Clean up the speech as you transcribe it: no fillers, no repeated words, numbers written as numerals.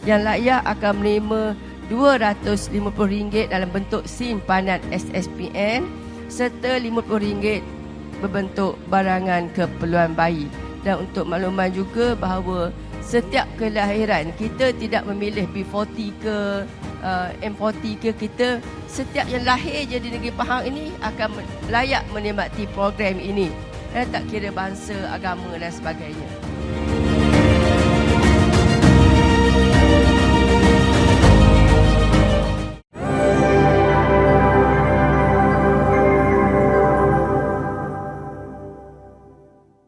yang layak akan menerima RM250 dalam bentuk simpanan SSPN serta RM50 berbentuk barangan keperluan bayi. Dan untuk makluman juga bahawa setiap kelahiran kita tidak memilih B40 ke M40 ke, kita setiap yang lahir je di negeri Pahang ini akan layak menikmati program ini, tak kira bangsa, agama dan sebagainya.